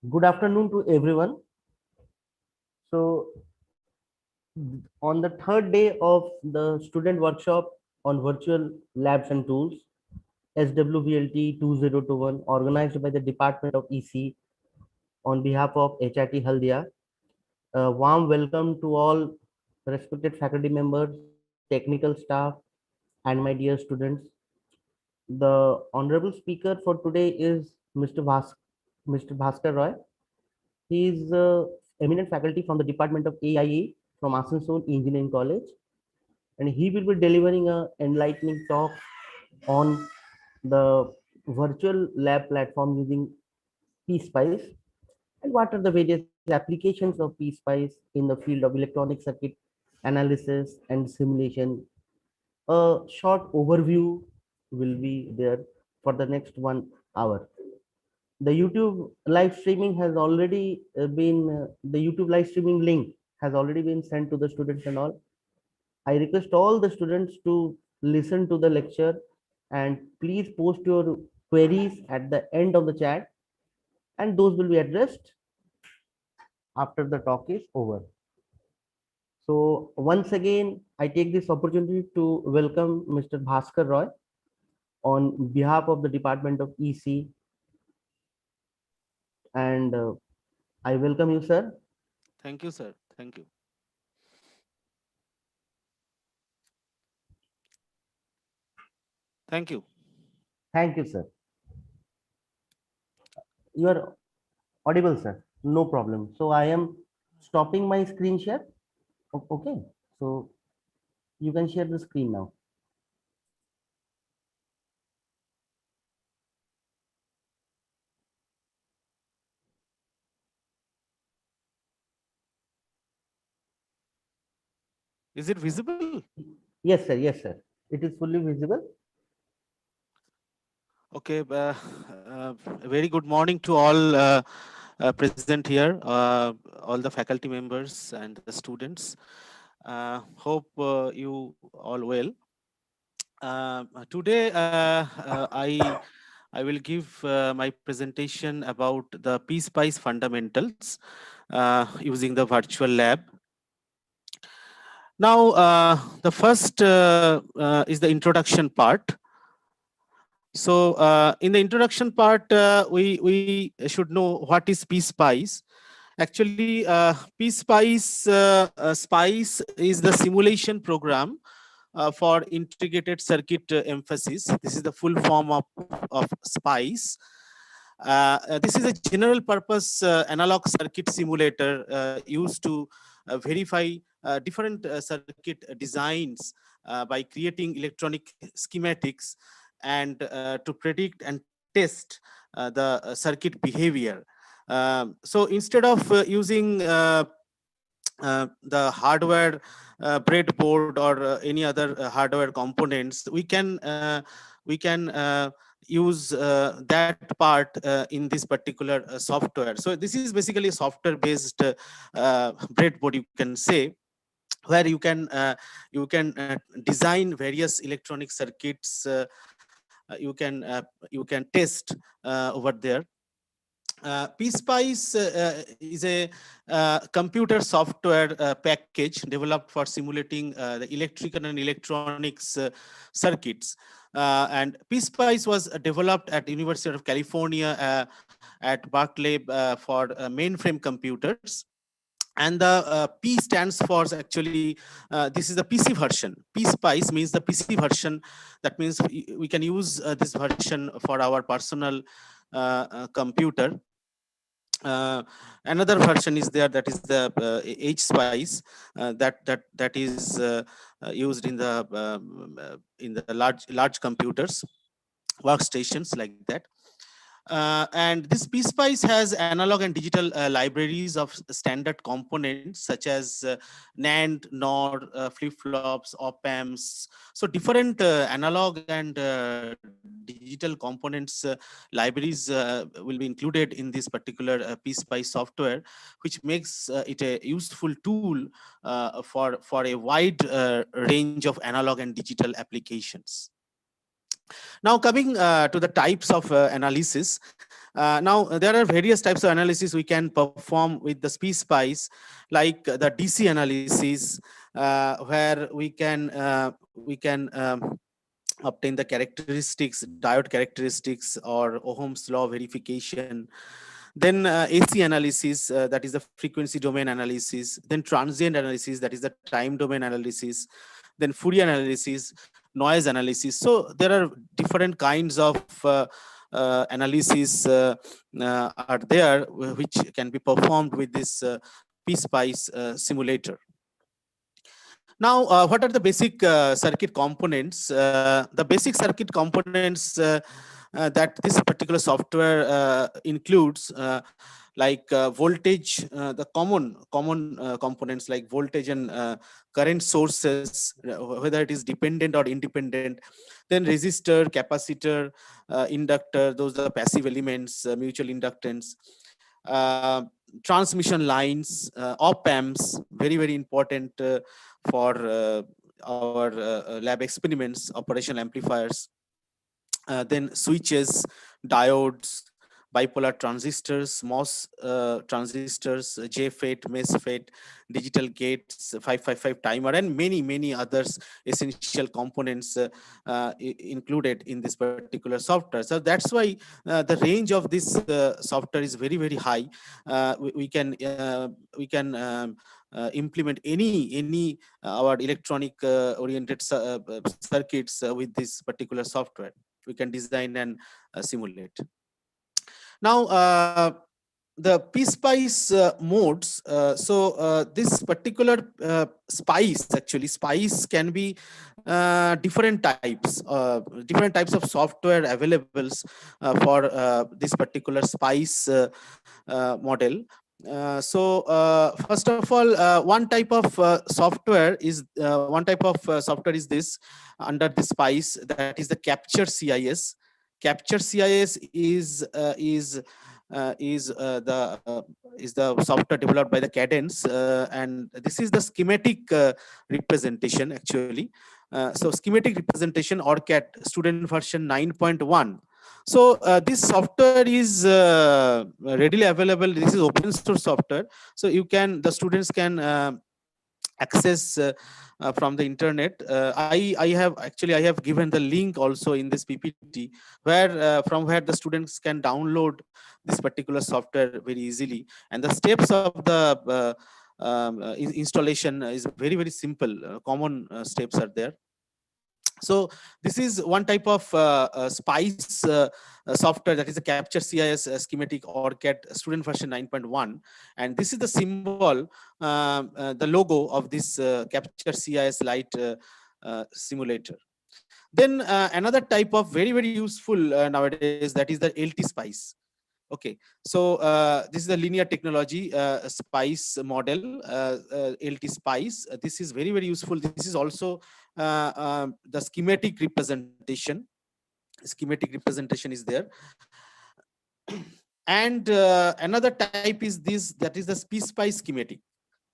Good afternoon to everyone. So, on the third day of the student workshop on virtual labs and tools, SWVLT 2021, organized by the Department of EC on behalf of HIT Haldia, a warm welcome to all respected faculty members, technical staff, and my dear students. The honorable speaker for today is Mr. Bhaskar Roy. He is eminent faculty from the Department of AIA from Asansol Engineering College, and he will be delivering a enlightening talk on the virtual lab platform using PSpice and what are the various applications of PSpice in the field of electronic circuit analysis and simulation. A short overview will be there for the next 1 hour. The YouTube live streaming has already the YouTube live streaming link has already been sent to the students and all. I request all the students to listen to the lecture and please post your queries at the end of the chat, and those will be addressed after the talk is over. So once again, I take this opportunity to welcome Mr. Bhaskar Roy on behalf of the Department of EC, and I welcome you, sir. Thank you, sir. Thank you. Thank you. Thank you, sir. You are audible, sir. No problem. So I am stopping my screen share. Okay. So you can share the screen now. Is it visible? Yes, sir. Yes, sir. It is fully visible. Okay. A very good morning to all present here, all the faculty members and the students. Hope you all well. Today, I will give my presentation about the PSpice fundamentals using the virtual lab. Now, the first is the introduction part. So, in the introduction part, we should know what is PSpice. Actually, PSpice is the simulation program for integrated circuit emphasis. This is the full form of SPICE. This is a general purpose analog circuit simulator used to verify different circuit designs by creating electronic schematics and to predict and test the circuit behavior. So instead of using the hardware breadboard or any other hardware components, we can use that part in this particular software. So this is basically a software based breadboard, you can say, where you can design various electronic circuits. You can test over there. PSpice is a computer software package developed for simulating the electrical and electronics circuits. And PSpice was developed at University of California at Berkeley for mainframe computers. And the P stands for, actually, this is the PC version. PSpice means the PC version. That means we can use this version for our personal computer. Another version is there, that is the HSpice, that is used in the large computers, workstations like that. And this PSpice has analog and digital libraries of standard components such as NAND, NOR, flip-flops, op-amps. So different analog and digital components libraries will be included in this particular PSpice software, which makes it a useful tool for a wide range of analog and digital applications. Now, coming to the types of analysis, Now, there are various types of analysis we can perform with the PSpice, like the DC analysis, where we can obtain the characteristics, diode characteristics, or Ohm's law verification. Then AC analysis, that is the frequency domain analysis. Then transient analysis, that is the time domain analysis. Then Fourier analysis, noise analysis. So there are different kinds of analysis are there, which can be performed with this PSpice simulator. Now, what are the basic circuit components? The basic circuit components that this particular software includes, like voltage, the common components like voltage and current sources, whether it is dependent or independent. Then resistor, capacitor, inductor, those are passive elements, mutual inductance. Uh, Transmission lines, op amps, very important for our lab experiments, operational amplifiers. Then switches, diodes, bipolar transistors, MOS transistors, JFET, MESFET, digital gates, 555 timer, and many others essential components included in this particular software. So that's why the range of this software is very high. We can implement any our electronic oriented circuits with this particular software. We can design and simulate. Now, the PSpice modes. This particular spice can be different types of software available for this particular spice model. First of all, one type of software is this under the spice, that is the Capture CIS. Capture CIS is the software developed by the Cadence, and this is the schematic representation actually. So schematic representation ORCAD student version 9.1. So this software is readily available. This is open source software, so the students can access from the internet. I have given the link also in this PPT, where from where the students can download this particular software very easily, and the steps of the installation is very simple. Common steps are there. So this is one type of spice software, that is the Capture CIS schematic ORCAD student version 9.1, and this is the symbol, the logo of this Capture CIS Lite simulator. Then another type of very useful nowadays, that is the LT spice. Okay, so this is the linear technology spice model, LT spice. This is very useful. This is also the schematic representation. Schematic representation is there. And another type is this, that is the PSpice schematic.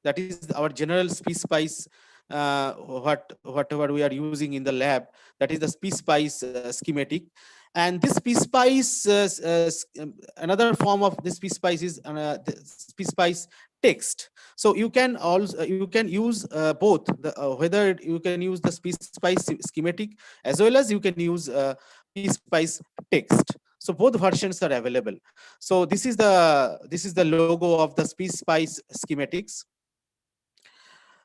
That is our general PSpice, whatever we are using in the lab. That is the PSpice schematic. And this PSpice, another form of this PSpice is the PSpice text. So you can also use both, whether you can use the PSpice schematic as well as you can use PSpice text. So both versions are available. So this is the logo of the PSpice schematics.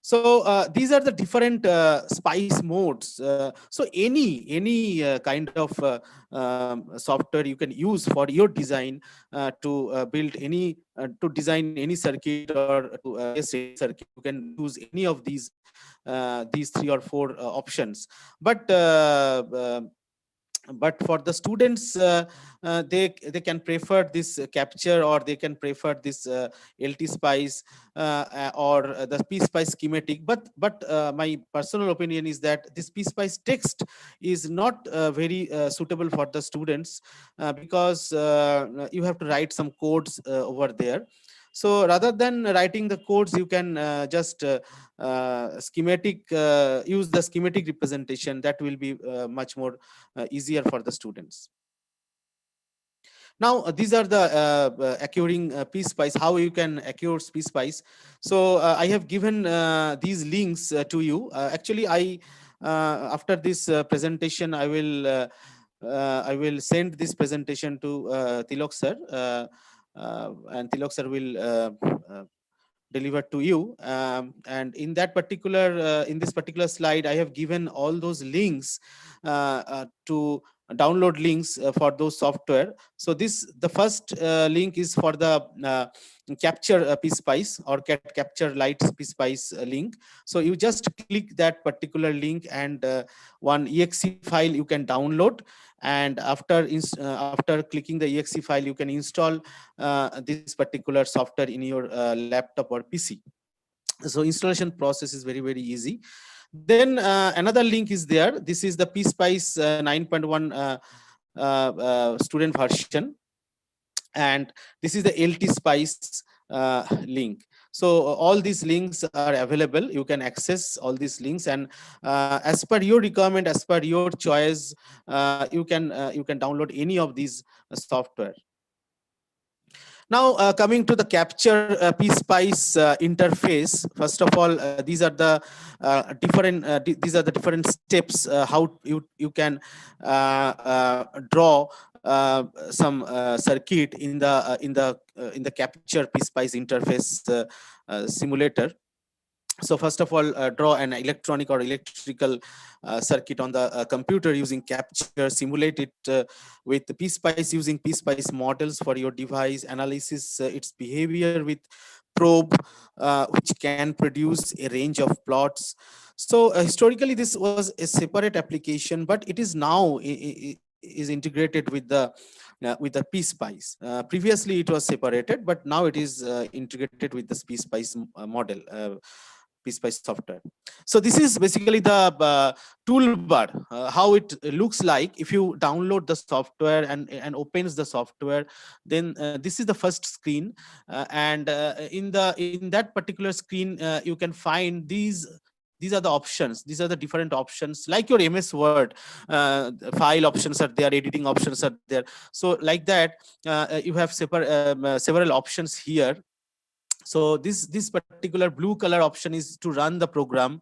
So these are the different spice modes. So any kind of software you can use for your design to build any to design any circuit or to test any circuit. You can use any of these 3 or 4 options. But for the students, they can prefer this Capture, or they can prefer this LT spice or the PSpice schematic. But my personal opinion is that this PSpice text is not very suitable for the students, because you have to write some codes over there. So rather than writing the codes, you can just use the schematic representation. That will be much more easier for the students. Now these are the acquiring PSpice, how you can acquire PSpice. So I have given these links to you. Actually, after this presentation, I will send this presentation to Tilok sir, and Tilok sir will delivered to you, and in that particular in this particular slide I have given all those links to download links for those software. So this, the first link is for the capture PSpice or capture light PSpice link. So you just click that particular link, and one exe file you can download, and after clicking the exe file you can install this particular software in your laptop or PC. So installation process is very, very easy. Then another link is there. This is the PSpice 9.1 student version, and this is the LT Spice link. So all these links are available. You can access all these links, and as per your requirement, as per your choice, you can download any of these software. Now, coming to the capture PSpice interface. First of all, these are the different steps how you can draw some circuit in the capture PSpice interface simulator. So first of all, draw an electronic or electrical circuit on the computer using capture, simulate it with the PSpice using PSpice models for your device, analysis its behavior with probe, which can produce a range of plots. So historically this was a separate application, but it is now is integrated with the PSpice. Previously it was separated, but now it is integrated with the PSpice model. PSpice software. So this is basically the toolbar, how it looks like if you download the software and opens the software. Then this is the first screen, and in that particular screen you can find these are the options. These are the different options, like your MS Word. File options are there, editing options are there. So like that, you have several options here. So this particular blue color option is to run the program.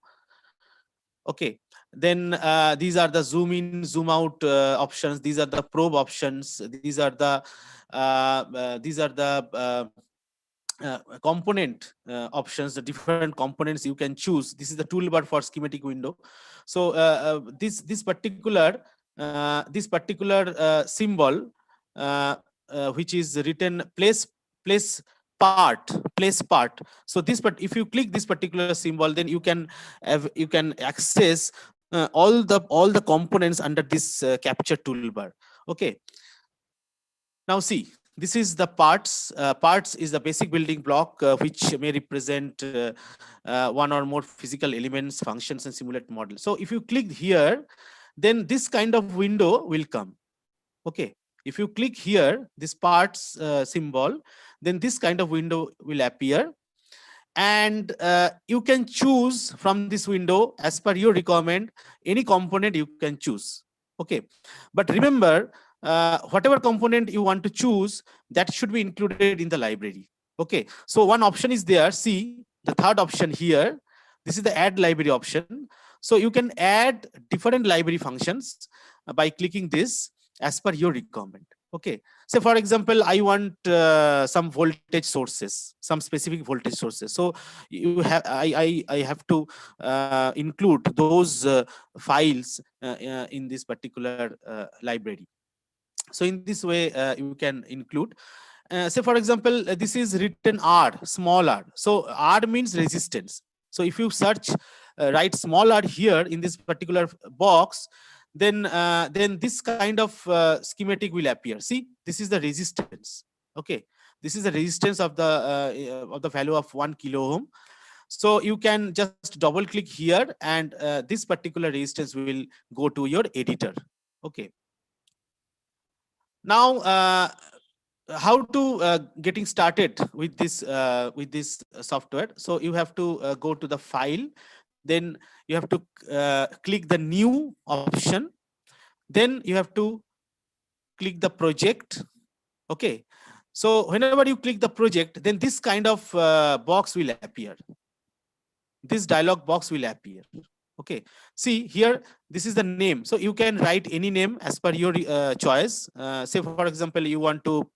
Okay. Then these are the zoom in, zoom out options. These are the probe options. These are the component options, the different components you can choose. This is the toolbar for schematic window. So this particular symbol, which is written place part. So this, but if you click this particular symbol, then you can access all the components under this capture toolbar. Okay. Now see, this is the parts. Parts is the basic building block which may represent one or more physical elements, functions, and simulate model. So if you click here, then this kind of window will come. Okay. If you click here, this parts symbol, then this kind of window will appear. And you can choose from this window as per your requirement, any component you can choose. Okay. But remember, whatever component you want to choose, that should be included in the library. Okay. So one option is there. See the third option here. This is the add library option. So you can add different library functions by clicking this as per your requirement. Okay. So for example, I want some voltage sources, some specific voltage sources. So you have, I have to include those files in this particular library. So in this way, you can include. Say for example, this is written R, small r. So R means resistance. So if you search, write small r here in this particular box, then this kind of schematic will appear. See, this is the resistance. Okay, this is the resistance of the value of 1 kilo ohm. So you can just double click here, and this particular resistance will go to your editor. Okay. Now, how to getting started with this software? So you have to go to the file, then you have to click the new option, then you have to click the project, Okay, so whenever you click the project, then this kind of box will appear. This dialog box will appear. Okay, see here, this is the name. So you can write any name as per your choice. Say for example, you want to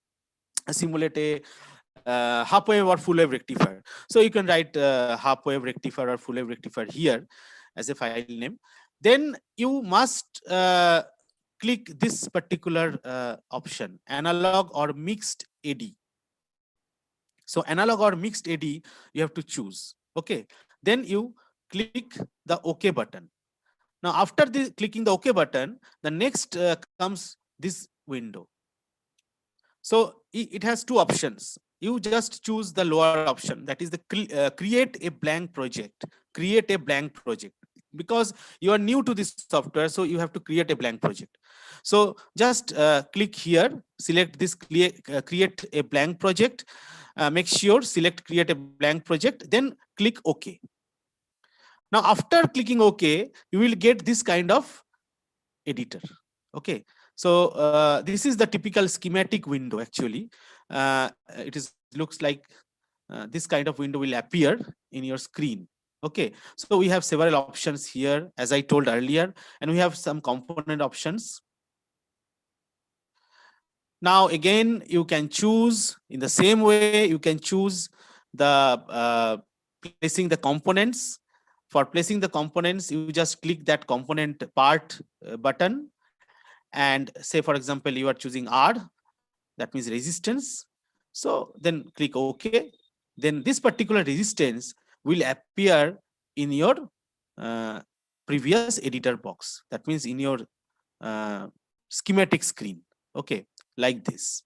simulate a half wave or full wave rectifier. So you can write half wave rectifier or full wave rectifier here as a file name. Then you must click this particular option, analog or mixed AD. So analog or mixed AD, you have to choose. Okay, then you click the OK button. Now after clicking the OK button, the next comes this window. So it has two options. You just choose the lower option, that is the create a blank project. Create a blank project, because you are new to this software, so you have to create a blank project. So just click here, select this create a blank project. Make sure select create a blank project, then click OK. Now after clicking OK, you will get this kind of editor. Okay, so this is the typical schematic window. Actually, it is looks like this kind of window will appear in your screen. Okay, so we have several options here, as I told earlier, and we have some component options. Now again, you can choose in the same way. You can choose the placing the components. For placing the components, you just click that component part button, and say for example you are choosing R, that means resistance. So then click OK. Then this particular resistance will appear in your uh, previous editor box, that means in your uh, schematic screen. Okay, like this.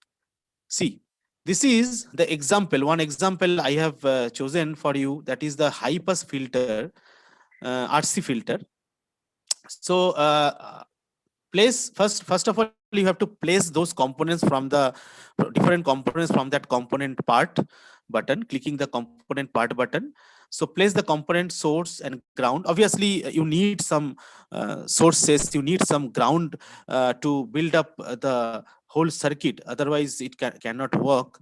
See, this is the example, one example I have chosen for you, that is the high pass filter, RC filter. So first of all, you have to place those components from the different components from that component part button, clicking the component part button. So place the component source and ground. Obviously you need some sources, you need some ground to build up the whole circuit, otherwise it cannot work.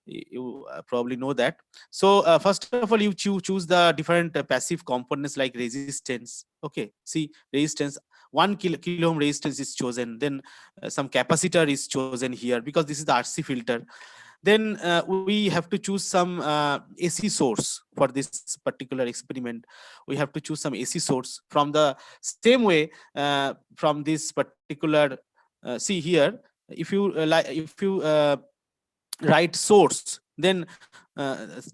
You probably know that. So first of all, you choose the different passive components like resistance. Okay, see, resistance, 1 kilo ohm resistance is chosen. Then some capacitor is chosen here, because this is the RC filter. Then we have to choose some AC source for this particular experiment. We have to choose some AC source from the same way from this particular. See here, if you if you write source, then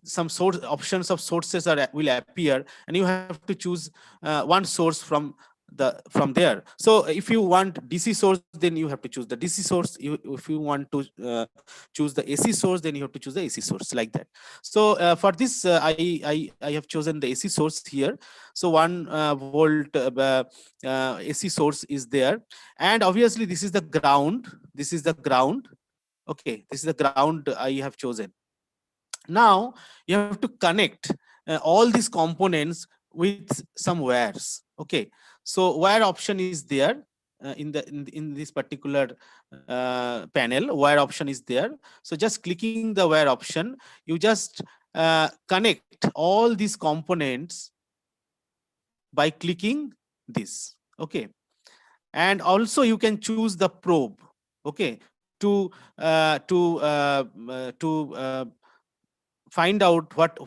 some source options of sources will appear, and you have to choose one source from there. So if you want DC source, then you have to choose the DC source. If you want to choose the AC source, then you have to choose the AC source, like that. So for this I have chosen the AC source here. So 1 volt AC source is there, and obviously this is the ground. This is the ground. Okay, this is the ground I have chosen. Now you have to connect all these components with some wires. Okay, so wire option is there in this particular panel. Wire option is there. So just clicking the wire option, you just connect all these components by clicking this. Okay, and also you can choose the probe. Okay, to uh, to uh, to find out what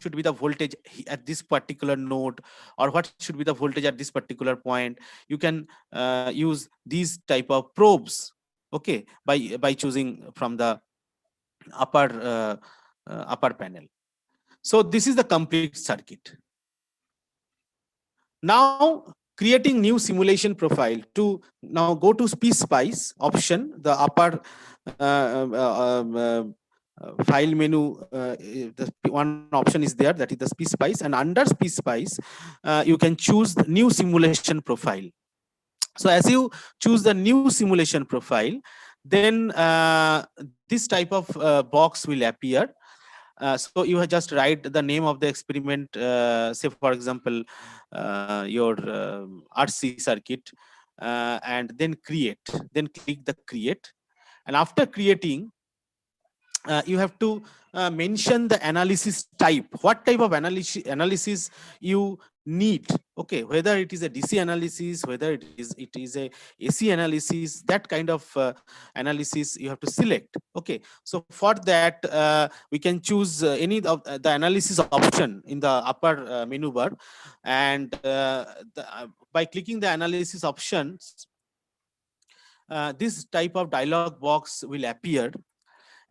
should be the voltage at this particular node, or what should be the voltage at this particular point. You can use these type of probes. Okay, by choosing from the upper panel. So this is the complete circuit. Now creating new simulation profile. To now go to PSpice option, the upper file menu, the one option is there, that is the PSpice, and under PSpice you can choose the new simulation profile. So as you choose the new simulation profile, then this type of box will appear. So you have just write the name of the experiment, say for example your RC circuit, and then create, then click the create. And after creating, you have to mention the analysis type, what type of analysis you need. Okay, whether it is a DC analysis, whether it is a AC analysis, that kind of analysis you have to select. Okay, so for that we can choose any of the analysis option in the upper menu bar, and by clicking the analysis options, this type of dialog box will appear.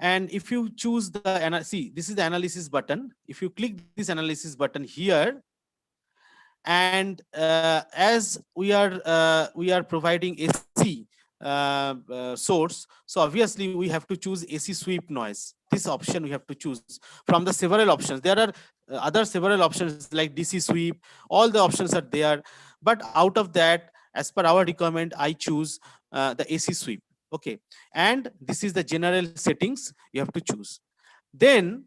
And if you choose the see, this is the analysis button. If you click this analysis button here, and as we are providing AC source, so obviously we have to choose AC sweep noise. This option we have to choose from the several options. There are other several options like DC sweep. All the options are there, but out of that, as per our requirement, I choose the AC sweep. Okay, and this is the general settings you have to choose. Then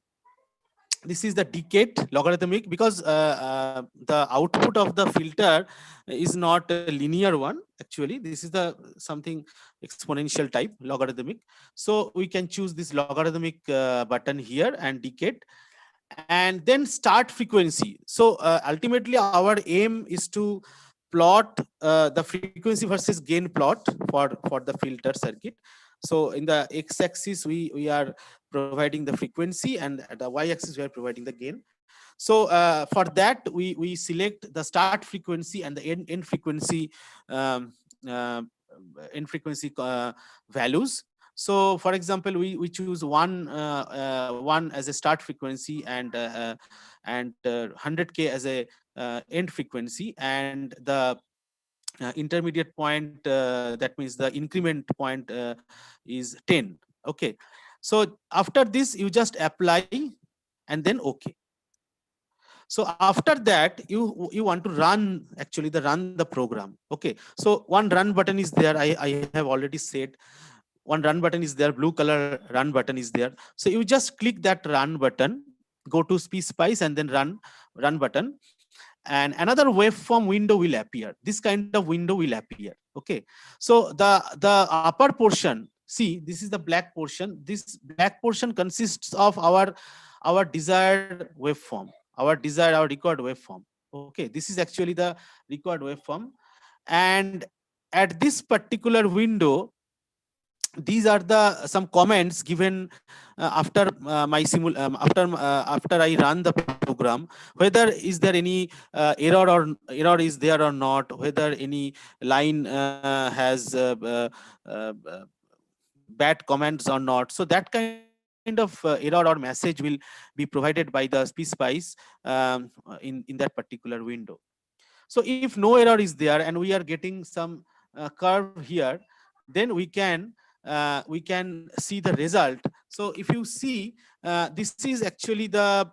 this is the decade logarithmic, because the output of the filter is not a linear one. Actually, this is the something exponential type logarithmic. So we can choose this logarithmic button here and decade, and then start frequency. So ultimately our aim is to plot the frequency versus gain plot for the filter circuit. So in the x-axis we are providing the frequency, and at the y-axis we are providing the gain. So for that we select the start frequency and the end frequency uh, values. So for example, we choose one as a start frequency, and 100K as a end frequency, and the intermediate point, that means the increment point, is 10. Okay, so after this you just apply and then okay. So after that you want to run, actually run the program. Okay, so one run button is there. I have already said one run button is there, blue color run button is there. So you just click that run button, go to SPSpice and then run button, and another waveform window will appear. This kind of window will appear. Okay, so the upper portion, see, this is the black portion. This black portion consists of our desired waveform, our required waveform. Okay, this is actually the required waveform. And at this particular window, these are the some comments given after after I run the program, whether is there any error is there or not, whether any line has bad comments or not. So that kind of error or message will be provided by the SPSpice in that particular window. So if no error is there and we are getting some curve here, then we can see the result. So if you see, this is actually the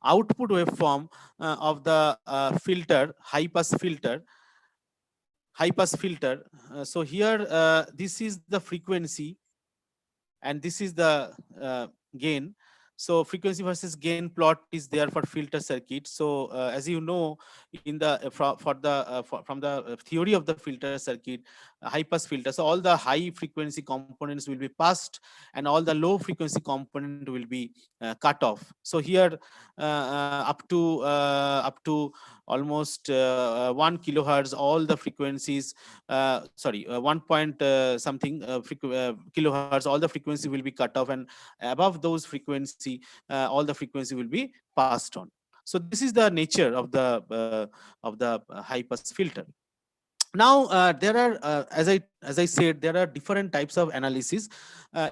output waveform of the filter, high pass filter. So here this is the frequency and this is the gain. So frequency versus gain plot is there for filter circuit. So as you know, in the from the theory of the filter circuit, high pass filter, so all the high frequency components will be passed and all the low frequency component will be cut off. So here up to almost 1 kilohertz, all the frequencies, 1 point something kilohertz, all the frequency will be cut off, and above those frequency, all the frequency will be passed on. So this is the nature of the high pass filter. Now there are, as I said, there are different types of analysis.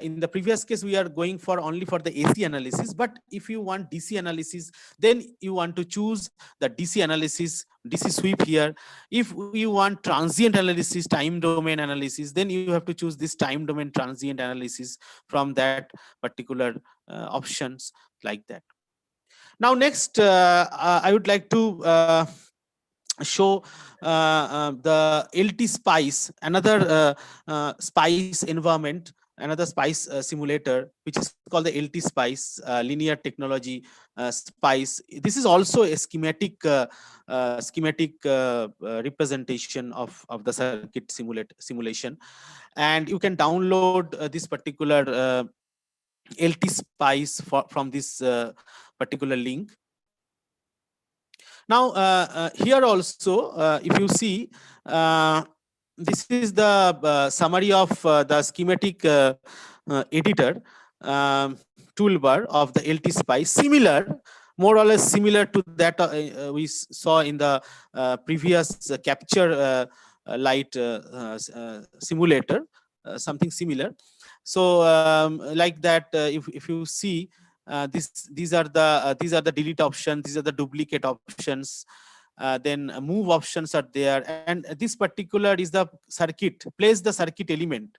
In the previous case, we are going for only for the AC analysis, but if you want DC analysis, then you want to choose the DC analysis, DC sweep here. If you want transient analysis, time domain analysis, then you have to choose this time domain transient analysis from that particular options, like that. Now next, I would like to show the LT Spice, another Spice environment another spice simulator, which is called the LT Spice, linear technology spice. This is also a schematic representation of the circuit simulation, and you can download this particular LT Spice from this particular link. Now, here also, if you see, this is the summary of the schematic editor toolbar of the LT Spice. Similar, more or less similar to that we saw in the previous capture light simulator, something similar. So, like that, if you see, these are the delete options, these are the duplicate options, then move options are there, and this particular is the circuit, place the circuit element.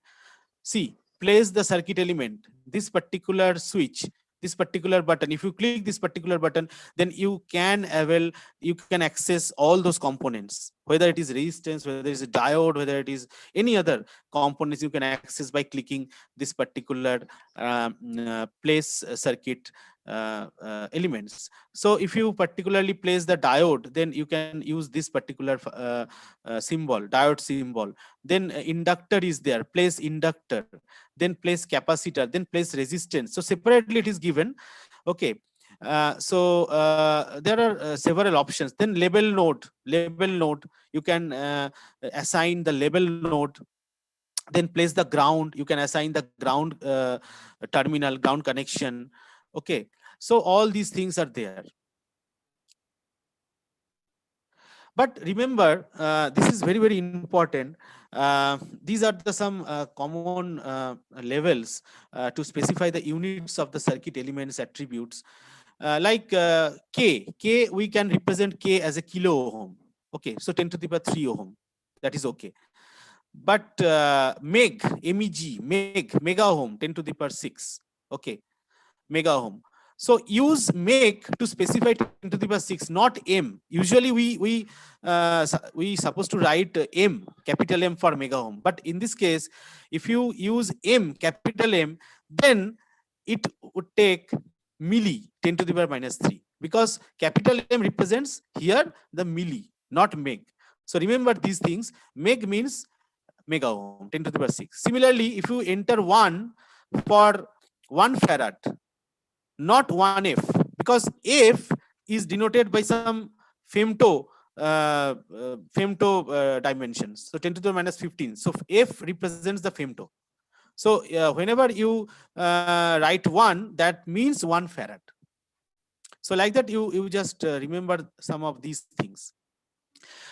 See, place the circuit element, this particular switch, this particular button. If you click this particular button, then you can access all those components, whether it is resistance, whether it is a diode, whether it is any other components, you can access by clicking this particular place circuit elements. So if you particularly place the diode, then you can use this particular symbol, diode symbol. Then inductor is there, place inductor, then place capacitor, then place resistance. So separately it is given. Okay. There are several options. Then label node, you can assign the label node. Then place the ground, you can assign the ground terminal, ground connection. Okay, so all these things are there. But remember, this is very, very important. These are the some common levels to specify the units of the circuit elements attributes. Like K, we can represent K as a kilo ohm. Okay, so 10 to the power 3 ohm. That is okay. But MEG, mega ohm, 10 to the power 6. Okay, mega ohm. So use MEG to specify 10 to the power 6, not M. Usually we supposed to write M, capital M for mega ohm. But in this case, if you use M, capital M, then it would take milli, 10 to the power minus 3, because capital M represents here the milli, not MEG. So remember these things. MEG means mega ohm, 10 to the power 6. Similarly, if you enter 1 for 1 farad, not 1F, because F is denoted by some femto dimensions. So 10 to the minus 15. So F represents the femto. So whenever you write 1, that means 1 farad. So like that, you just remember some of these things.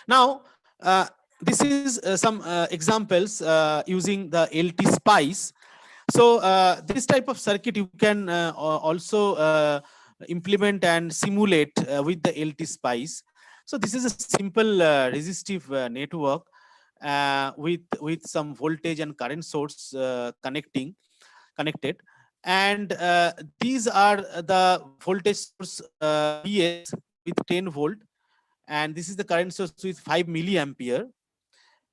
Now, this is some examples using the LT Spice. So this type of circuit you can also implement and simulate with the LT Spice. So this is a simple resistive network with some voltage and current source connected, and these are the voltage source VS with 10 volt, and this is the current source with 5 milliampere.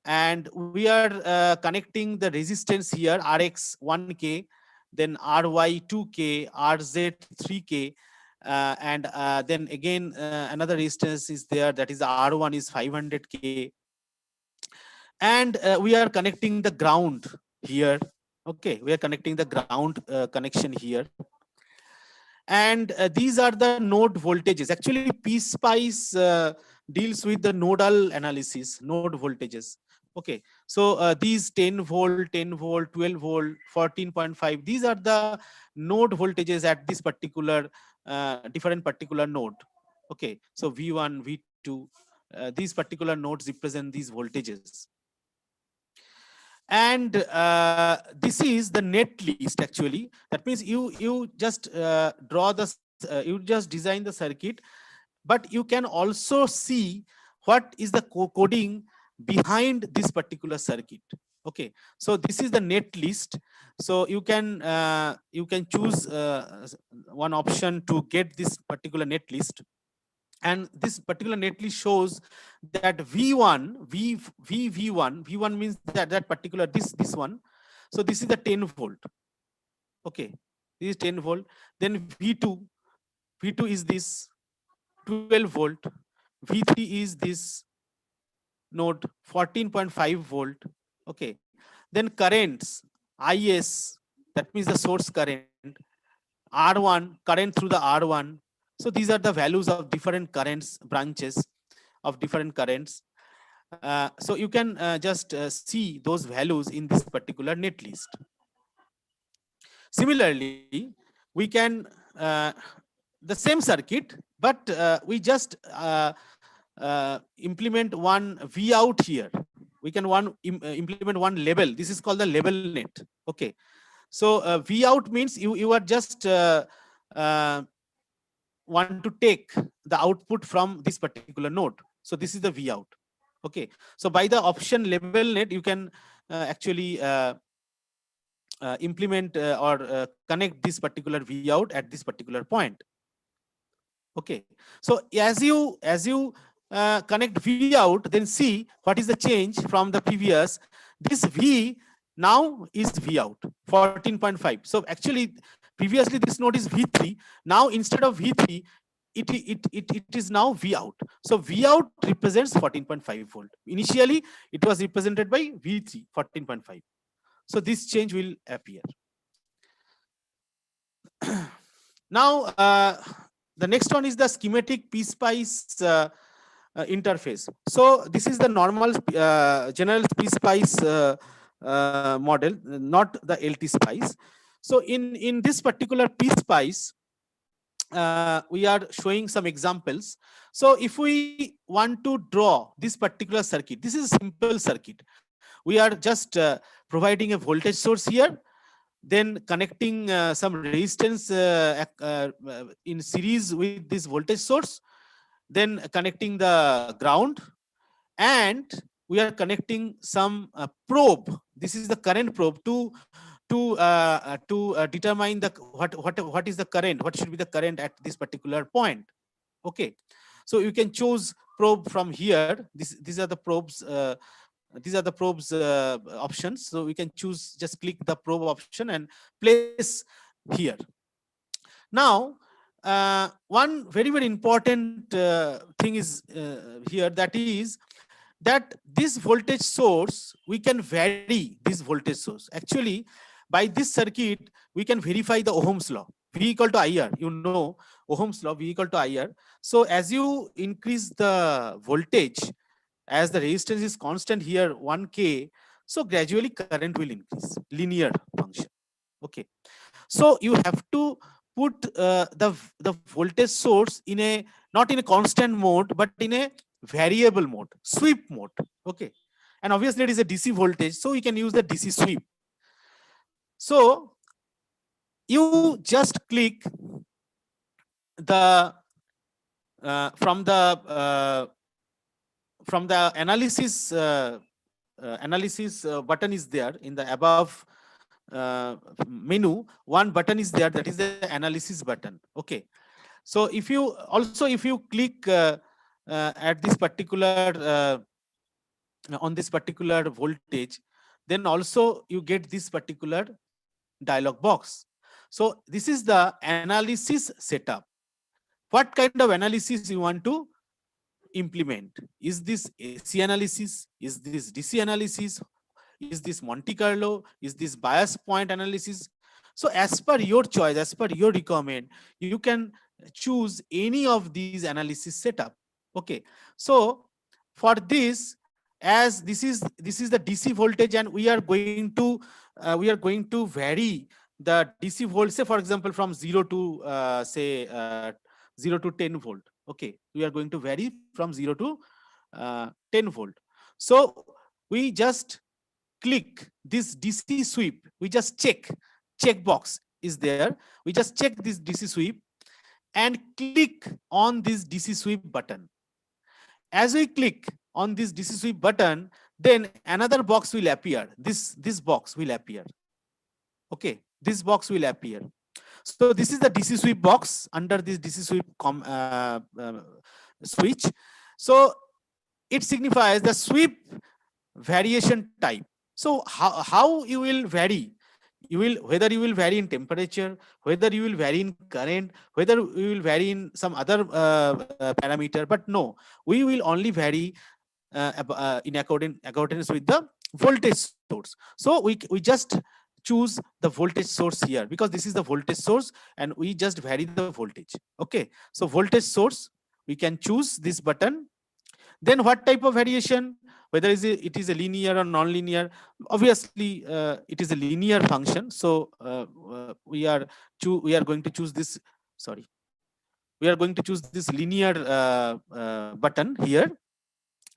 And we are connecting the resistance here, Rx 1K, then Ry 2K, Rz 3K, and then again another resistance is there, that is R1 is 500K. And we are connecting the ground here. Okay, we are connecting the ground connection here. And these are the node voltages. Actually, PSpice deals with the nodal analysis, node voltages. Okay, so these 10 volt, 10 volt, 12 volt, 14.5, these are the node voltages at this particular different particular node. Okay, so V1, V2, these particular nodes represent these voltages. And this is the net list. Actually, that means you just draw the you just design the circuit, but you can also see what is the coding behind this particular circuit. Okay, so this is the net list. So you can choose one option to get this particular net list. And this particular netlist shows that V1 means that particular this one. So this is the 10 volt. Okay, this is 10 volt. Then V2 is this 12 volt. V3 is this node 14.5 volt. Okay, then currents is, that means the source current, R1, current through the R1. So these are the values of different currents, branches of different currents. So you can just see those values in this particular net list. Similarly, we can the same circuit, but we just implement one V out here. We can implement one label. This is called the label net. Okay, so V out means you are just want to take the output from this particular node. So this is the V out. Okay, so by the option label net, you can actually implement or connect this particular V out at this particular point. Okay, so as you connect V out, then see what is the change from the previous. This V now is V out 14.5. So actually previously this node is V3. Now instead of V3, it is now V out. So V out represents 14.5 volt. Initially it was represented by V3 14.5. So this change will appear. Now the next one is the schematic PSpice interface. So this is the normal general PSpice model, not the LT Spice. So in this particular PSpice, we are showing some examples. So if we want to draw this particular circuit, this is a simple circuit. We are just providing a voltage source here, then connecting some resistance in series with this voltage source, then connecting the ground, and we are connecting some probe. This is the current probe to determine the what is the current, what should be the current at this particular point. Okay, so you can choose probe from here. These are the probes. These are the probes options. So we can choose, just click the probe option and place here. Now, one very important thing is here, that is that this voltage source, we can vary this voltage source. Actually, by this circuit, we can verify the Ohm's law. V equal to IR, you know, Ohm's law, V equal to IR. So as you increase the voltage, as the resistance is constant here 1K, so gradually current will increase, linear function. Okay, so you have to put the voltage source in a, not in a constant mode, but in a variable mode, sweep mode. Okay, and obviously it is a DC voltage, so you can use the DC sweep. So you just click the from the analysis button is there in the above menu. One button is there, that is the analysis button. Okay, so if you click at this particular on this particular voltage, then also you get this particular dialog box. So this is the analysis setup. What kind of analysis you want to implement? Is this AC analysis? Is this DC analysis? Is this Monte Carlo? Is this bias point analysis? So as per your choice, as per your requirement, you can choose any of these analysis setup. Okay, so for this, as this is the DC voltage, and we are going to vary the DC volt, say for example from 0 to 0 to 10 volt. Okay, we are going to vary from 0 to 10 volt. So we just click this DC sweep. We just check box is there. We just check this DC sweep and click on this DC sweep button. As we click on this DC sweep button, then another box will appear. This box will appear. Okay, this box will appear. So this is the DC sweep box under this DC sweep switch. So it signifies the sweep variation type. So how you will vary? You will, whether you will vary in temperature, whether you will vary in current, whether you will vary in some other parameter, but no, we will only vary in accordance with the voltage source. So we just choose the voltage source here, because this is the voltage source, and we just vary the voltage. Okay, so voltage source, we can choose this button. Then what type of variation, whether it is a linear or non-linear? Obviously it is a linear function, so we are going to choose this, sorry, we are going to choose this linear button here.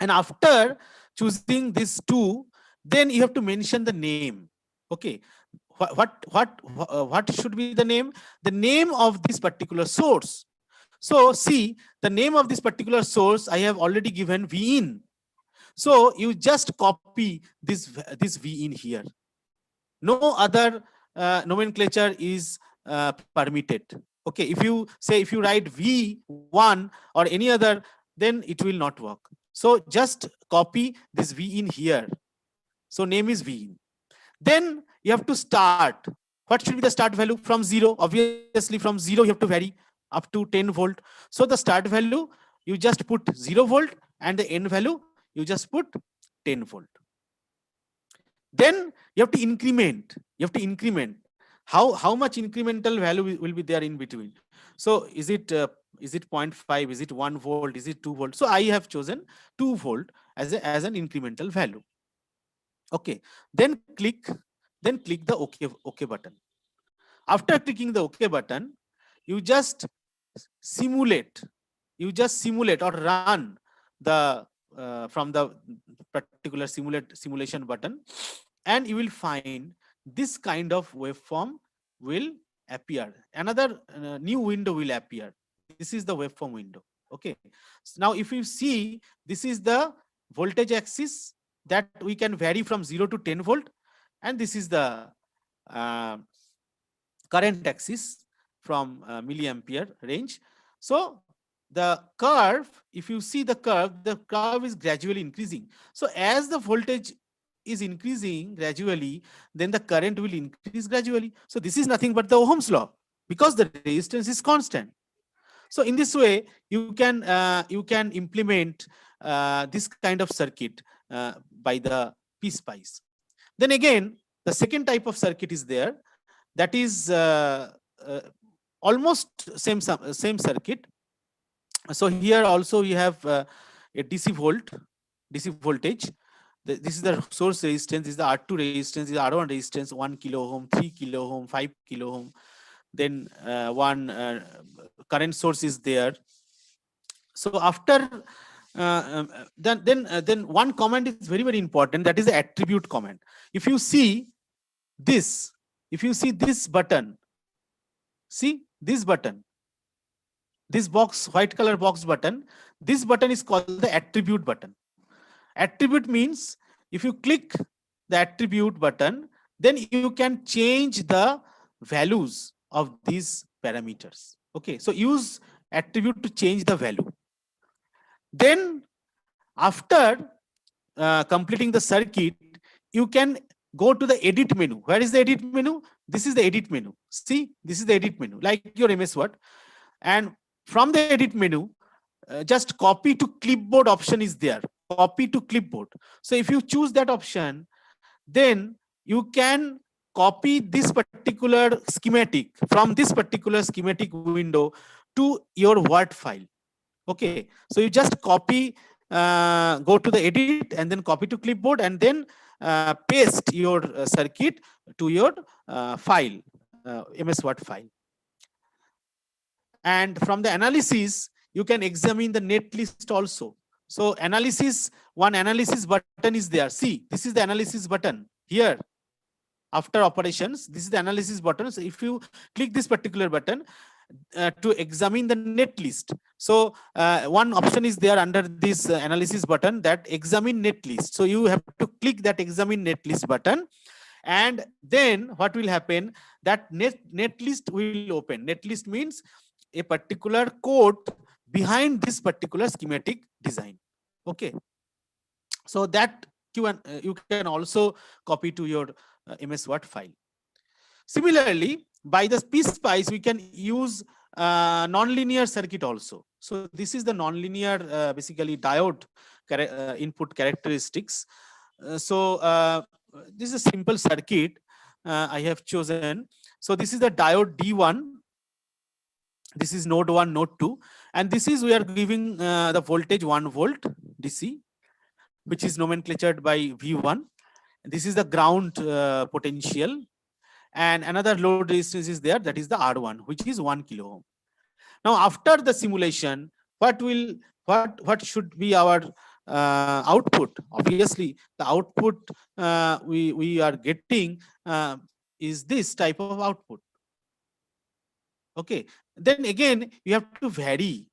And after choosing these two, then you have to mention the name. Okay, what should be the name? The name of this particular source. So see, the name of this particular source I have already given V in. So you just copy this V in here. No other nomenclature is permitted. Okay, if you say, if you write V1 or any other, then it will not work. So just copy this V in here. So name is V in. Then you have to start. What should be the start value? From 0. Obviously from 0 you have to vary up to 10 volt. So the start value, you just put 0 volt, and the end value you just put 10 volt. Then you have to increment. You have to increment. How much incremental value will be there in between? So is it 0.5? Is it 1 volt? Is it 2 volt? So I have chosen 2 volt as an incremental value. Okay. Then click the OK button. After clicking the OK button, you just simulate. You just simulate or run the from the particular simulation button, and you will find this kind of waveform will appear. Another new window will appear. This is the waveform window. Okay. So now if you see, this is the voltage axis that we can vary from 0 to 10 volt, and this is the current axis from milliampere range. So the curve, if you see the curve is gradually increasing. So as the voltage is increasing gradually, then the current will increase gradually. So this is nothing but the Ohm's law, because the resistance is constant. So in this way, you can implement this kind of circuit by the PSpice. Then again, the second type of circuit is there. That is almost same circuit. So here also we have a DC voltage. This is the source resistance. This is the R2 resistance. This is R1 resistance. 1 kilo ohm, 3 kilo ohm, 5 kilo ohm. Then one current source is there. So after then one command is very, very important. That is the attribute command. If you see this, button, see this button, this box, white color box button, this button is called the attribute button. Attribute means if you click the attribute button, then you can change the values of these parameters. Okay, so use attribute to change the value. Then after completing the circuit, you can go to the edit menu. Where is the edit menu? This is the edit menu. See, this is the edit menu, like your MS Word. And from the edit menu, just copy to clipboard option is there. Copy to clipboard. So if you choose that option, then you can copy this particular schematic from this particular schematic window to your Word file. Okay, so you just copy, go to the edit and then copy to clipboard, and then paste your circuit to your file, MS Word file. And from the analysis, you can examine the netlist also. So analysis, one analysis button is there. See, this is the analysis button here. After operations, this is the analysis button. So if you click this particular button to examine the netlist, so one option is there under this analysis button, that examine netlist. So you have to click that examine netlist button, and then what will happen? That netlist will open. Netlist means a particular code behind this particular schematic design. Okay, so that you can also copy to your MS Word file. Similarly, by the PSpice, we can use nonlinear circuit also. So this is the nonlinear, basically diode input characteristics. This is a simple circuit I have chosen. So this is the diode D1. This is node 1, node 2, and this is we are giving the voltage 1 volt DC, which is nomenclatured by V1. This is the ground potential, and another load resistance is there, that is the R1, which is 1 kilo ohm. Now after the simulation, what should be our output? Obviously the output we are getting is this type of output. Okay, then again you have to vary,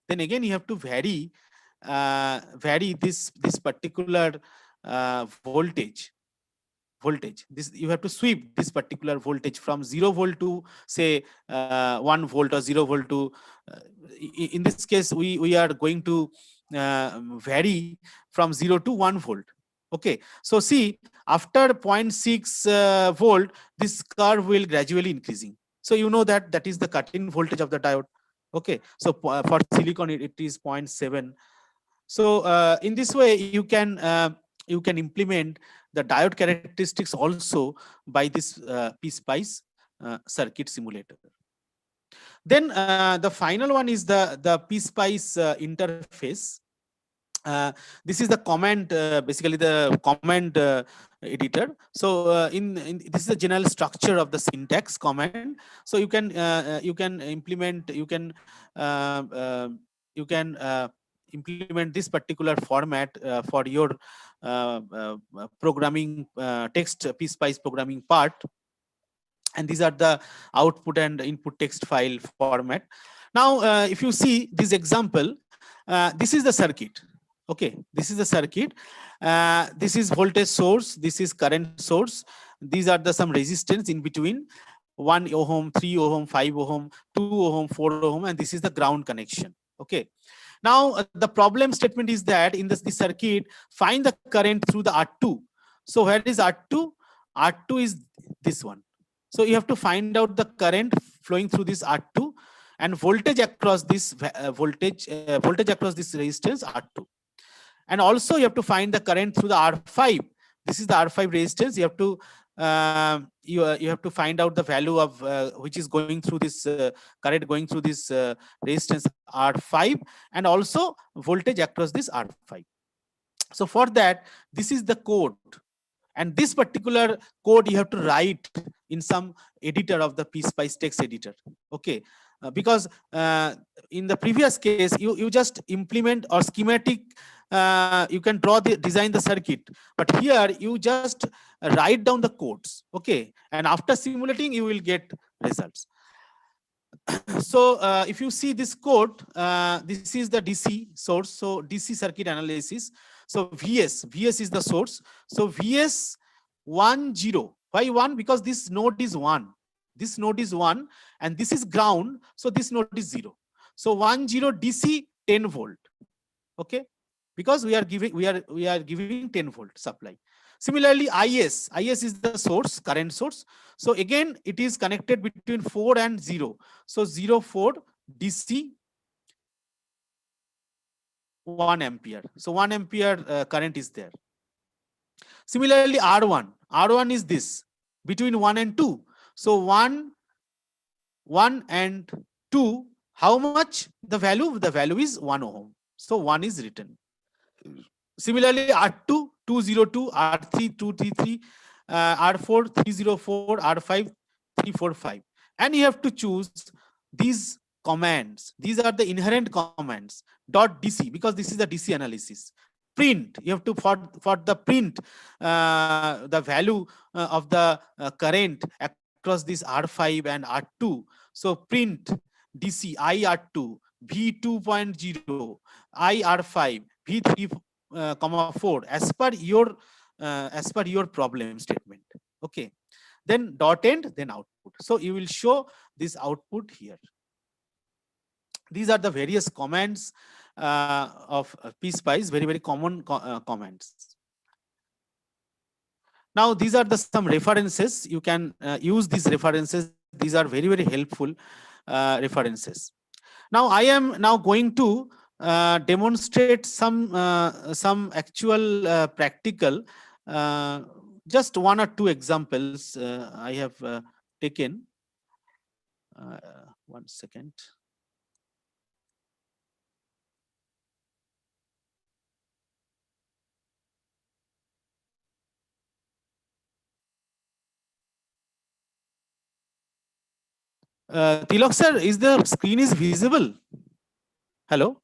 vary this particular voltage. This you have to sweep this particular voltage from 0 volt to say 1 volt or 0 volt to in this case we are going to vary from 0 to 1 volt. Okay, so see, after 0.6 volt, this curve will gradually increasing. So you know that that is the cut-in voltage of the diode. Okay, so for silicon it is 0.7. So in this way you can implement the diode characteristics also by this PSpice circuit simulator. Then the final one is the PSpice interface. This is the command, basically the command editor. So this is the general structure of the syntax command. So you can implement, implement this particular format for your programming text PSpice programming part. And these are the output and input text file format. Now if you see this example, this is the circuit. Okay, this is the circuit. This is voltage source, this is current source, these are the some resistance in between, 1 ohm, 3 ohm, 5 ohm, 2 ohm, 4 ohm, and this is the ground connection. Okay, now the problem statement is that in this circuit, find the current through the R2. So where is R2? R2 is this one. So you have to find out the current flowing through this R2 and voltage across this voltage across this resistance R2. And also you have to find the current through the R5. This is the R5 resistance. You have to you have to find out the value of which is going through this current going through this resistance R5, and also voltage across this R5. So for that, this is the code, and this particular code you have to write in some editor of the PSpice text editor. Okay, because in the previous case you just implement or schematic, you can design the circuit, but here you just write down the codes. Okay, and after simulating you will get results. So if you see this code, this is the DC source, so DC circuit analysis. So VS is the source. So VS 10. Why 1? Because this node is 1. This node is 1 and this is ground, so this node is 0. So 10 DC 10 volt. Okay, because we are giving 10 volt supply. Similarly, IS is the source, current source. So again, it is connected between 4 and 0. So 0 4 DC 1 ampere. So 1 ampere current is there. Similarly, R1 is this between 1 and 2. So 1 and 2, how much the value? The value is 1 ohm. So 1 is written. Similarly, R2 202, R3 233, R4 304, R5 345, and you have to choose these commands. These are the inherent commands. .dc, because this is the DC analysis. Print, you have to for the print the value of the current across this R5 and R2. So print DC IR2 V2.0 IR5 V3, 4 as per your problem statement. Okay, then dot end, then output. So you will show this output here. These are the various commands of PSpice, very common commands. Now, these are the some references. You can use these references. These are very, very helpful references. Now, I am now going to demonstrate some actual practical, just one or two examples I have taken. One second. Tilak sir, is the screen is visible? Hello?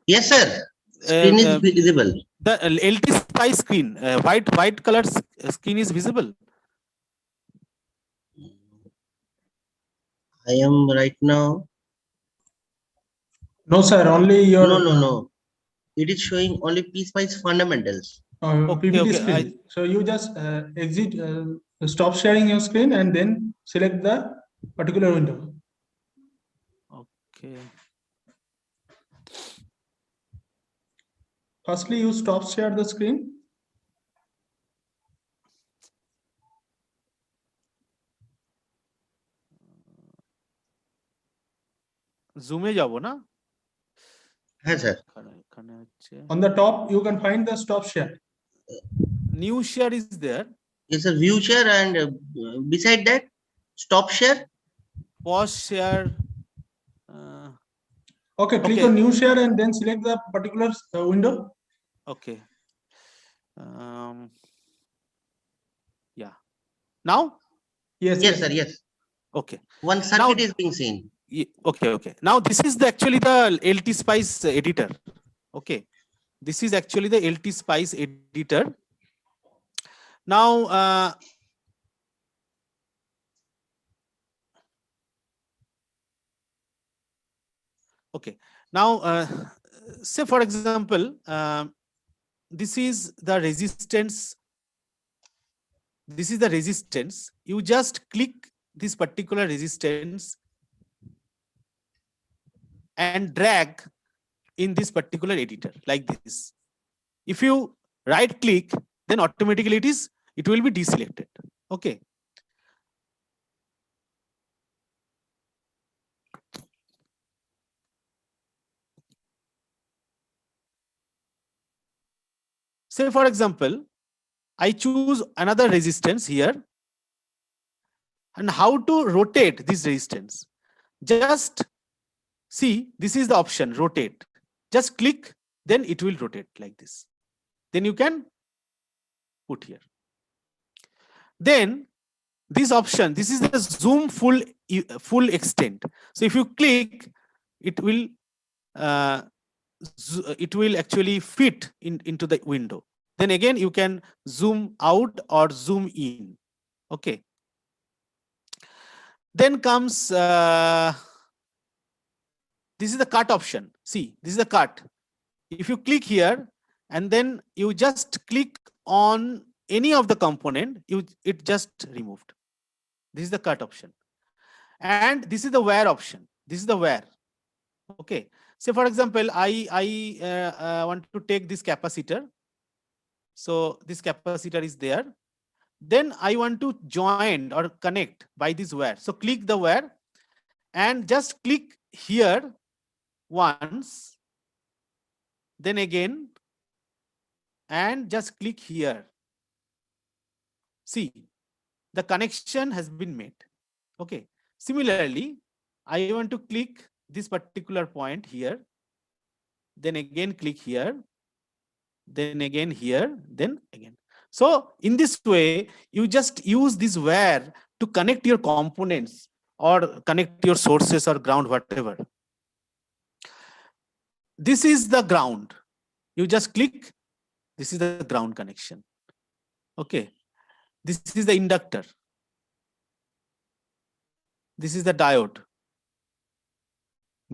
Yes, sir. Screen is visible. The LT Spy screen, white color screen is visible. I am right now. No, sir. Only your No. It is showing only PSpice fundamentals. Okay, PPT okay, screen. So you just exit, stop sharing your screen, and then select the particular window. Okay. Firstly, you stop share the screen. Zoom এ যাব না? হ্যাঁ sir. এখানে হচ্ছে On the top, you can find the stop share. new share is there. Yes, sir. View share and beside that, stop share. Pause share. Okay, click Okay. on new share and then select the particular window. Okay. Yeah. Now? Yes, Yes, sir. Yes. Okay. One circuit is being seen. Okay. Now this is actually the LT Spice editor. Okay. This is actually the LT Spice editor. Now, okay. Now, say for example, this is the resistance. This is the resistance. You just click this particular resistance and drag in this particular editor like this. If you right click, then automatically it will be deselected. Okay. Say for example, I choose another resistance here. And how to rotate this resistance? Just see, this is the option, rotate. Just click, then it will rotate like this. Then you can put here. Then this option, this is the zoom full extent. So if you click, it will actually fit into the window. Then again, you can zoom out or zoom in. Okay. Then comes this is the cut option. See, this is the cut. If you click here and then you just click on any of the component, it just removed. This is the cut option. And this is the wear option. This is the wear. Okay. So for example, I want to take this capacitor. So this capacitor is there. Then I want to join or connect by this wear. So click the wear and just click here once, then again, and just click here. See, the connection has been made. Okay. Similarly, I want to click this particular point here, then again click here, then again here, then again. So in this way, you just use this wire to connect your components or connect your sources or ground, whatever. This is the ground. You just click. This is the ground connection. Okay. This is the inductor. This is the diode.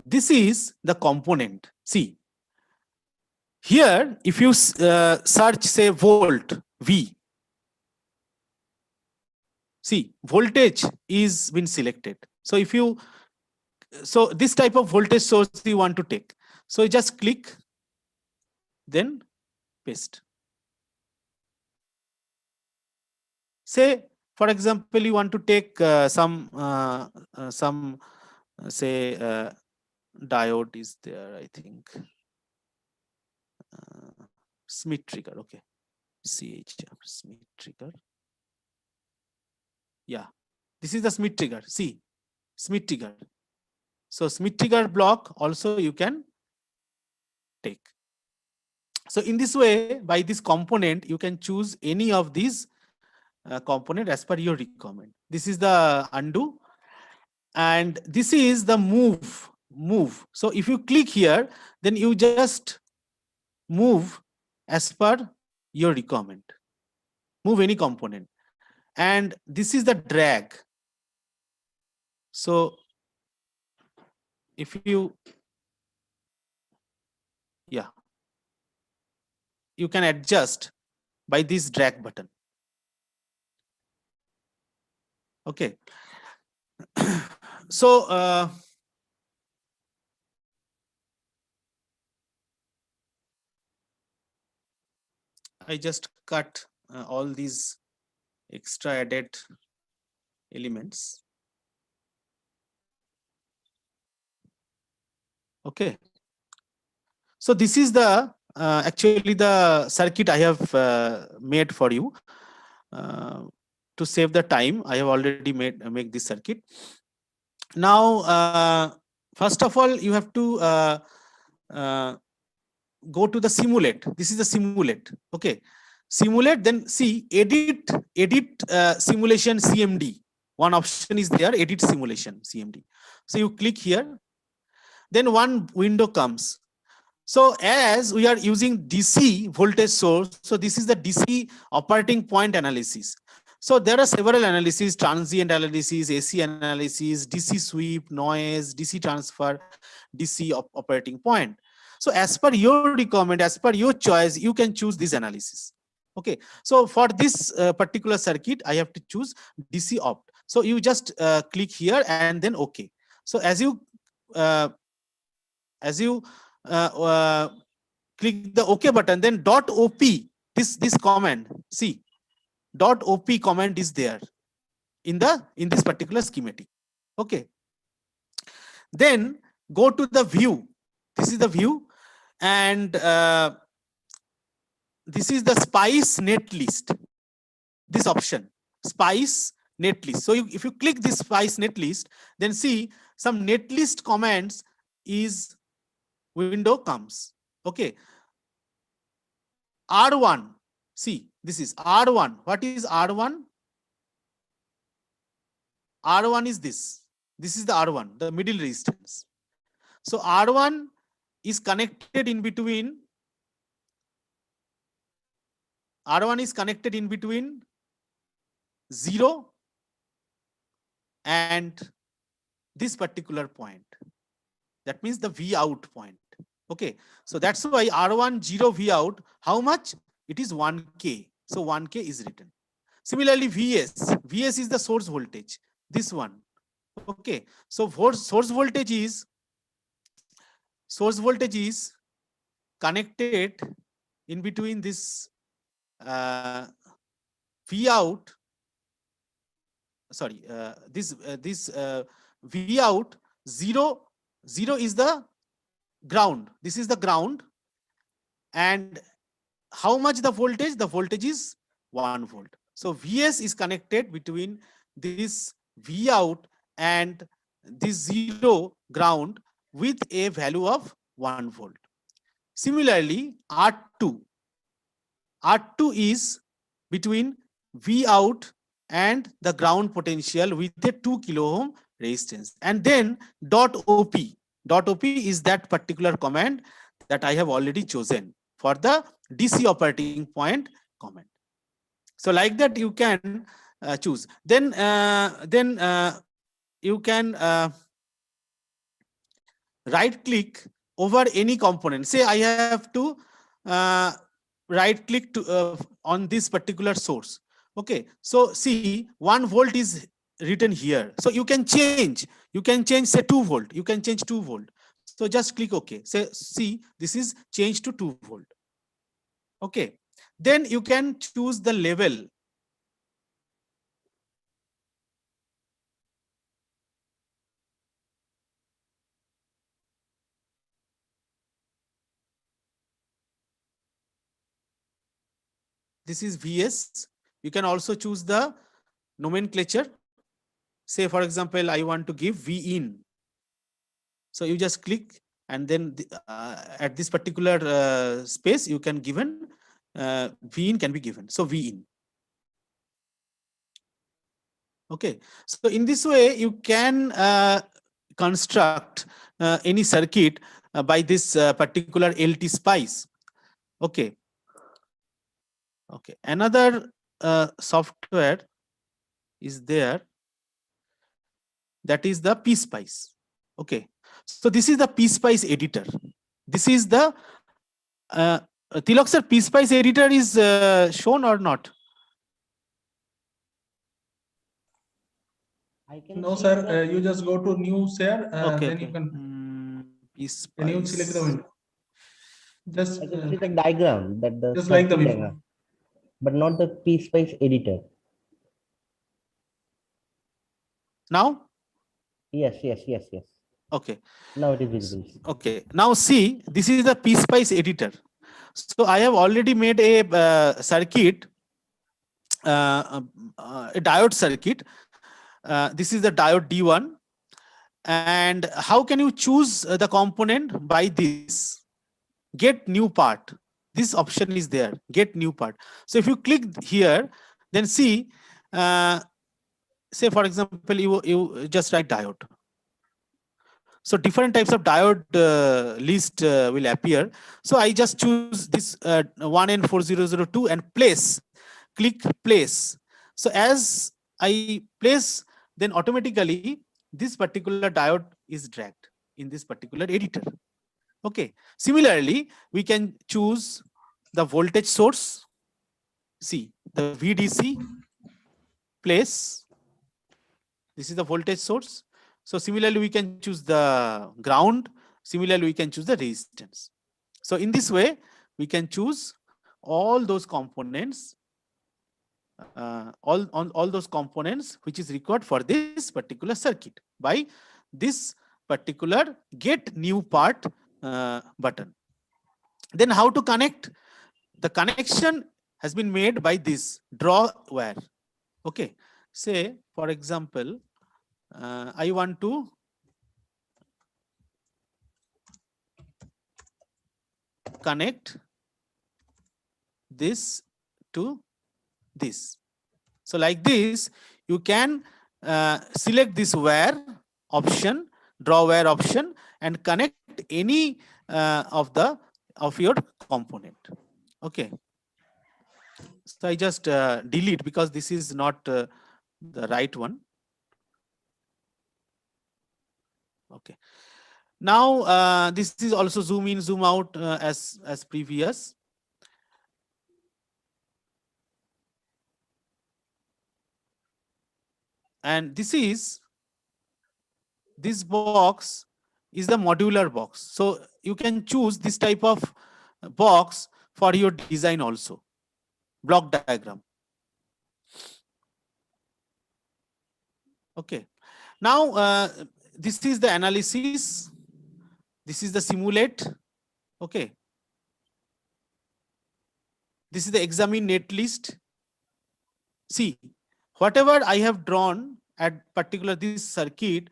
This is the component. See, here, if you search, say, volt, V, see, voltage is been selected. So if you, so this type of voltage source you want to take. So you just click then paste. Say, for example, you want to take some say diode is there, I think. Smith trigger, okay. Smith trigger. Yeah, this is the Smith trigger. See, Smith trigger. So Smith trigger block also you can take. So in this way, by this component, you can choose any of these component as per your requirement. This is the undo, and this is the move. So if you click here, then you just move as per your requirement. Move any component. And this is the drag. So if you, yeah, you can adjust by this drag button. Okay. So I just cut all these extra added elements. Okay. So this is the actually the circuit I have made for you. To save the time, I have already make this circuit. Now, first of all, you have to go to the simulate. This is the simulate. Okay, simulate. Then see edit simulation CMD. One option is there, edit simulation CMD. So you click here. Then one window comes. So as we are using DC voltage source, so this is the DC operating point analysis. So there are several analyses: transient analysis, AC analysis, DC sweep, noise, DC transfer, DC operating point. So as per your requirement, as per your choice, you can choose this analysis. Okay. So for this particular circuit, I have to choose DC opt. So you just click here and then OK. So as you click the OK button, then .op, this command, see, .op command is there in this particular schematic. Okay. Then go to the view. This is the view, and this is the SPICE netlist. This option, SPICE netlist. So if you click this SPICE netlist, then see some netlist commands is window comes. Okay. R1. See, this is R1. What is R1? R1 is this. This is the R1, the middle resistance. So R1 is connected in between. R1 is connected in between 0 and this particular point. That means the V out point. Okay. So that's why R1 0 V out. How much? It is 1K. So 1K is written. Similarly, VS. VS is the source voltage. This one. Okay. So source voltage is connected in between this V out. Sorry, this V out 0 is the ground. This is the ground. And how much the voltage? The voltage is 1 volt. So VS is connected between this V out and this 0 ground with a value of 1 volt. Similarly, R2 is between V out and the ground potential with a 2 kilo ohm resistance. And then .op is that particular command that I have already chosen for the DC operating point command. So like that you can choose. Then you can right click over any component. Say I have to right click to on this particular source. Okay. So see, 1 volt is written here. So you can change. You can change, say 2 volt. You can change 2 volt. So just click OK. Say, see, this is changed to 2 volt. Okay, then you can choose the level. This is VS. You can also choose the nomenclature. Say, for example, I want to give V in. So you just click, and then at this particular space, you can given V in can be given. So V in. Okay. So in this way, you can construct any circuit by this particular LT spice. Okay. Okay. Another software is there. That is the PSpice. Okay. So this is the PSpice editor. This is the Tilak sir, PSpice editor is shown or not? I can No, see sir. the- You just go to new share. Okay. Then Okay. you can. PSpice. Then you select the window. Just I can see the diagram, that the just like the circuit before. diagram, but not the PSpice editor. Now? Yes. Okay. Now it is visible. Okay. Now see, this is the PSpice editor. So I have already made a circuit, a diode circuit. This is the diode D1. And how can you choose the component? By this, get new part. This option is there, get new part. So if you click here, then see, say for example, you just write diode. So different types of diode list will appear. So I just choose this 1N4002 and place, click place. So as I place, then automatically this particular diode is dragged in this particular editor. Okay. Similarly, we can choose the voltage source. See the VDC place. This is the voltage source. So similarly, we can choose the ground. Similarly, we can choose the resistance. So in this way, we can choose all those components, all those components which is required for this particular circuit by this particular get new part button. Then how to connect? The connection has been made by this draw wire. Okay. Say, for example, I want to connect this to this. So like this, you can select this wire option, draw wire option, and connect any of your component. Okay. So I just delete because this is not the right one. Okay. Now this is also zoom in, zoom out as previous. And this box is the modular box. So you can choose this type of box for your design also. Block diagram. Okay. Now this is the analysis. This is the simulate. Okay. This is the examine netlist. See, whatever I have drawn at particular this circuit,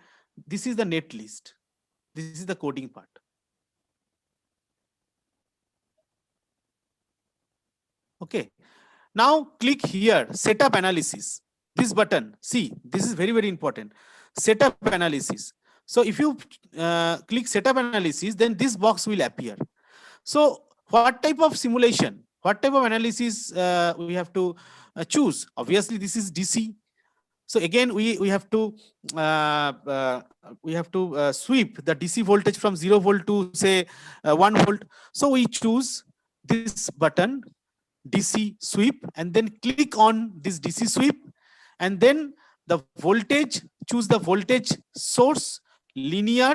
this is the netlist. This is the coding part. Okay. Now click here, setup analysis. This button, see, this is very, very important. Setup analysis. So if you click setup analysis, then this box will appear. So what type of simulation, what type of analysis we have to choose? Obviously, this is DC. So again, we have to sweep the DC voltage from 0 volt to say 1 volt. So we choose this button, DC sweep, and then click on this DC sweep, and then the voltage, choose the voltage source, linear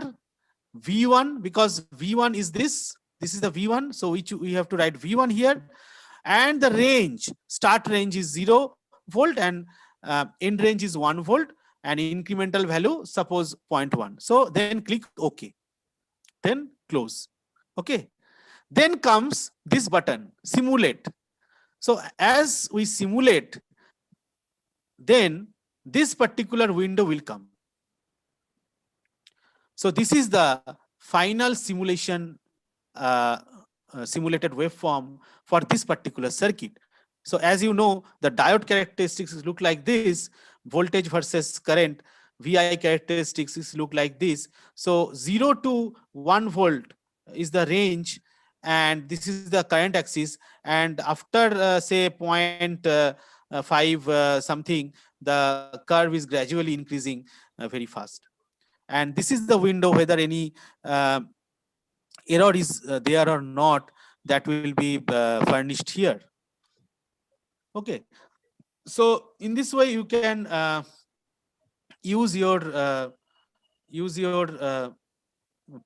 V1, because V1 is this is the V1. So we have to write V1 here. and the range, start range is 0 volt and end range is 1 volt, and incremental value suppose 0.1. So then click OK, then close. Okay. Then comes this button, simulate. So as we simulate, then this particular window will come. So this is the final simulation, simulated waveform for this particular circuit. So as you know, the diode characteristics look like this, voltage versus current, VI characteristics look like this. So 0 to 1 volt is the range, and this is the current axis. And after say 0.5 something, the curve is gradually increasing very fast. And this is the window whether any error is there or not, that will be furnished here. Okay, so in this way you can use your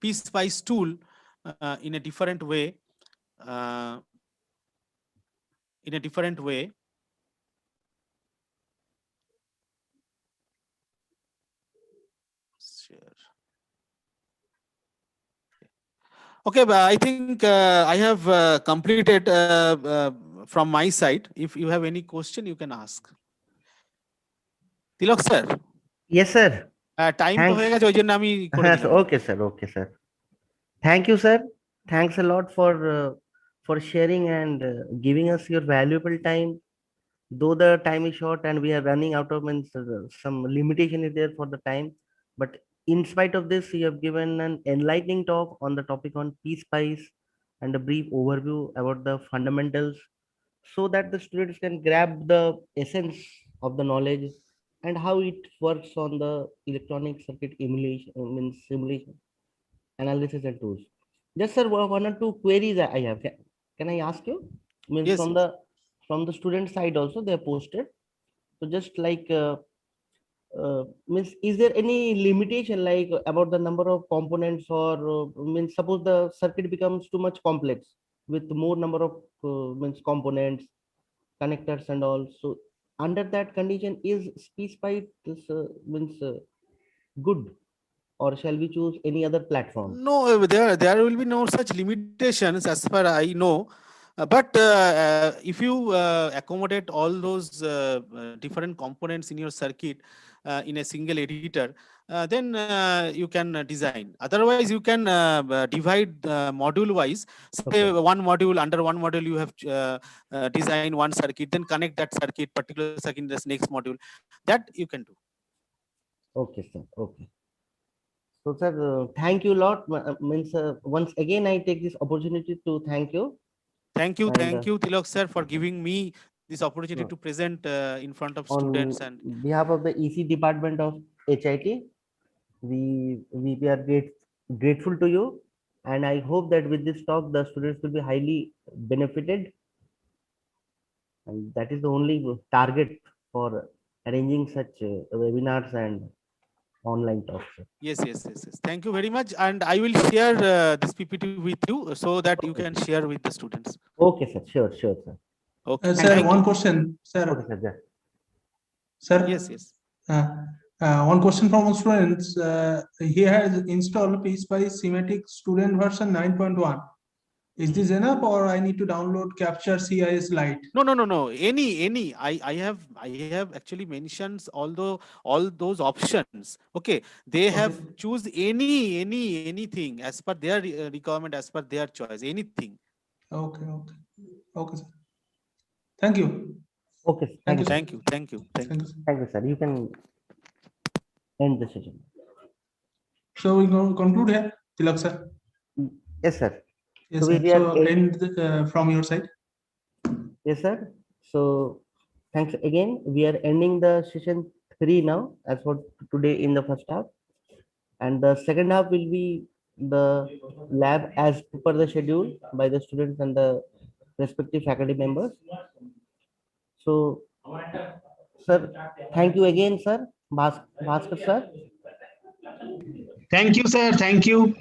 PSpice tool in a different way. Share. Okay, but I think I have completed from my side. If you have any question, you can ask. Tilak sir, Yes, sir. time to Thanks. হয়ে গেছে, ওই জন্য আমি করে দিলাম। Okay, sir. Okay, sir. Thank you, sir. Thanks a lot for sharing and giving us your valuable time. Though the time is short and we are running out of means, some limitation is there for the time, but in spite of this, you have given an enlightening talk on the topic on PSpice and a brief overview about the fundamentals, so that the students can grab the essence of the knowledge and how it works on the electronic circuit emulation, means simulation, analysis and tools. Just sir, one or two queries I have. Can I ask you? Means Yes, from the student side also they are posted. So just like means, is there any limitation like about the number of components, or means suppose the circuit becomes too much complex with more number of means components, connectors and all. So under that condition, is PSpice means good, or shall we choose any other platform? no, there will be no such limitations as far I know. But if you accommodate all those different components in your circuit in a single editor, then you can design. Otherwise, you can divide module wise. Say Okay. under one module you have designed one circuit, then connect that circuit, particular circuit in this next module. That you can do. Okay, sir. Okay. So, sir, thank you a lot. Means once again, I take this opportunity to thank you. Thank you, And, Tilak sir, for giving me this opportunity no, to present in front of on students. And behalf of the EC department of HIT, we are grateful to you, and I hope that with this talk, the students will be highly benefited, and that is the only target for arranging such webinars and online talks. Sir. yes. Thank you very much. And I will share this PPT with you so that you can share with the students. Okay, sir. Sure, sir. Okay. Sir, Thank one you. question, sir. Okay, sir. Yeah. Sir. Yes. One question from one student. He has installed PSpice Semantic Student version 9.1. Is this enough, or I need to download Capture CIS Lite? No. Any. I have actually mentioned all those options. Okay. They have choose anything as per their requirement, as per their choice. Anything. Okay, sir. Thank you. Okay. Thank you, sir. Thank you. Thank you, sir. Thank you, sir. You can end the session. So we going to conclude here, Tilak sir. Yes, sir. Yes, So sir. we are So end from your side. Yes, sir. So thanks again. We are ending the session 3 now, as for today in the first half, and the second half will be the lab as per the schedule by the students and the respective faculty members. So, sir, thank you again, sir. Bhaskar, sir. Thank you, sir. Thank you.